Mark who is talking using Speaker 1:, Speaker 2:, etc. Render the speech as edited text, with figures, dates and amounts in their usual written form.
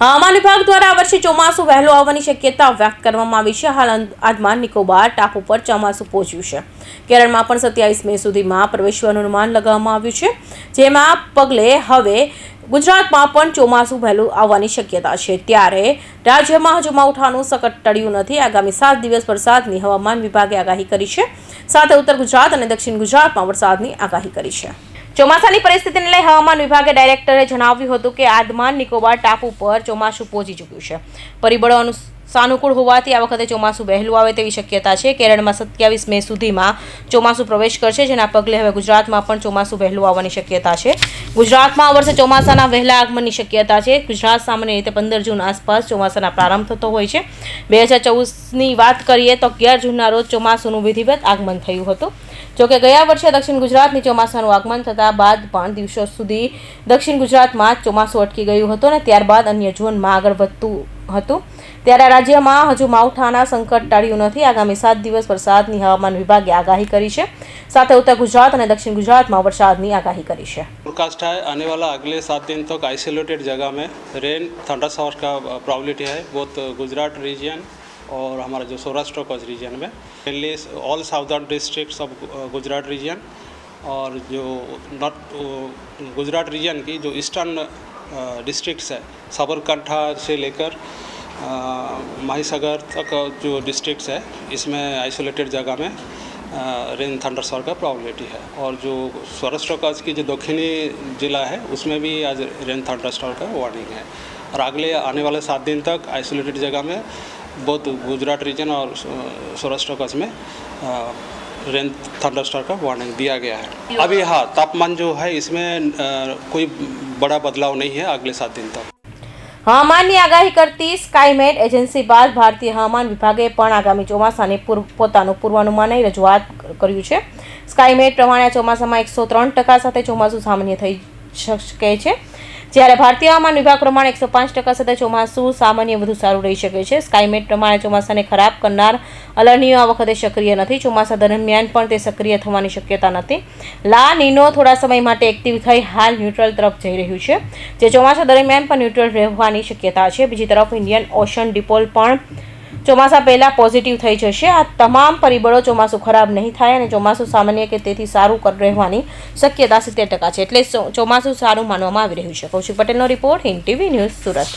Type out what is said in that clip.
Speaker 1: હવામાન વિભાગ દ્વારા આ વર્ષે ચોમાસું વહેલું આવવાની શક્યતા વ્યક્ત કરવામાં આવી છે। હાલ અંદમાન નિકોબાર ટાપુ પર ચોમાસું પહોંચ્યું છે। કેરળમાં પણ 27 મે સુધીમાં પ્રવેશવાનું અનુમાન લગાવવામાં આવ્યું છે, જેમાં પગલે હવે ગુજરાતમાં પણ ચોમાસું વહેલું આવવાની શક્યતા છે। ત્યારે રાજ્યમાં હજુ માવઠાનું સંકટ ટળ્યું નથી। આગામી 7 દિવસ વરસાદની હવામાન વિભાગે આગાહી કરી છે, સાથે ઉત્તર ગુજરાત અને દક્ષિણ ગુજરાતમાં વરસાદની આગાહી કરી છે। ચોમાસાની પરિસ્થિતિને લઈ હવામાન વિભાગે ડાયરેક્ટરે જણાવ્યું હતું કે અંદમાન નિકોબાર ટાપુ પર ચોમાસું પહોંચી ચૂક્યું છે। પરિબળો સાનુકૂળ હોવાથી આ વખતે ચોમાસું વહેલું આવે તેવી શક્યતા છે। કેરળમાં 27 મે સુધીમાં ચોમાસું પ્રવેશ કરશે, જેના પગલે હવે ગુજરાતમાં પણ ચોમાસું વહેલું આવવાની શક્યતા છે। ગુજરાતમાં આ વર્ષે ચોમાસાના વહેલા આગમનની શક્યતા છે। ગુજરાત સામાન્ય રીતે 15 જૂન આસપાસ ચોમાસાના પ્રારંભ થતો હોય છે। 2024ની વાત કરીએ તો 11 જૂનના રોજ ચોમાસુનું વિધિવત આગમન થયું હતું। જોકે ગયા વર્ષે દક્ષિણ ગુજરાતની ચોમાસાનું આગમન થતા બાદ પણ દિવસો સુધી દક્ષિણ ગુજરાતમાં ચોમાસું અટકી ગયું હતું અને ત્યારબાદ અન્ય ઝોનમાં આગળ વધતું હતું। ત્યારે રાજ્યમાં હજુ માવઠાના સંકટ ટળ્યું નથી। આગામી 7 દિવસ વરસાદની હવામાન વિભાગે આગાહી કરી છે, સાથે ઉત્તર ગુજરાત અને दक्षिण गुजरात में वरसादनी आगाही करी है।
Speaker 2: फोरकास्ट है आने वाला अगले 7 दिन तक आइसोलेटेड जगह में रेन थंडर शॉवर का प्रोबेबिलिटी है, बोथ गुजरात रीजन और हमारा जो सौराष्ट्र कच्छ रीजन में, mainly all southern districts of Gujarat region और जो नॉर्थ गुजरात रीजन की जो ईस्टर्न डिस्ट्रिक्ट्स है, साबरकांठा से लेकर माहीसागर तक जो डिस्ट्रिक्ट्स है, इसमें आइसोलेटेड जगह में रेन थंडर शॉवर का प्रोबेबिलिटी है। और जो सौराष्ट्र कच्छ की जो दक्षिणी जिला है उसमें भी आज रेन थंडर शॉवर का वार्निंग है। और अगले आने वाले 7 दिन तक आइसोलेटेड जगह में बोथ गुजरात रीजन और सौराष्ट्र कच्छ में रेन थंडर शॉवर का वार्निंग दिया गया है। अभी हाँ, तापमान जो है इसमें कोई बड़ा बदलाव नहीं है अगले 7 दिन तक।
Speaker 1: હવામાનની આગાહી કરતી સ્કાયમેટ એજન્સી બાદ ભારતીય હવામાન વિભાગે પણ આગામી ચોમાસાની પોતાનું પૂર્વાનુમાનની રજૂઆત કર્યું છે। સ્કાયમેટ પ્રમાણે ચોમાસામાં 103% સાથે ચોમાસું સામાન્ય થઈ શકે છે, જ્યારે ભારતીય હવામાન વિભાગ પ્રમાણે 105% સાથે ચોમાસું સામાન્ય વધુ સારું રહી શકે છે। સ્કાયમેટ પ્રમાણે ચોમાસાને ખરાબ કરનાર અલનિયો આ વખતે સક્રિય નથી। ચોમાસા દરમિયાન પણ તે સક્રિય થવાની શક્યતા નથી। લા નીનો થોડા સમય માટે એક્ટિવ થઈ હાલ ન્યુટ્રલ તરફ જઈ રહ્યું છે, જે ચોમાસા દરમિયાન પણ ન્યુટ્રલ રહેવાની શક્યતા છે। બીજી તરફ ઇન્ડિયન ઓશન ડિપોલ પણ ચોમાસા પહેલાં પોઝિટિવ થઈ જશે। આ તમામ પરિબળો ચોમાસું ખરાબ નહીં થાય અને ચોમાસું સામાન્ય કે તેથી સારું રહેવાની શક્યતા 70% છે, એટલે ચોમાસું સારું માનવામાં આવી રહ્યું છે। કૌશિક પટેલનો report, Hind TV news, Surat.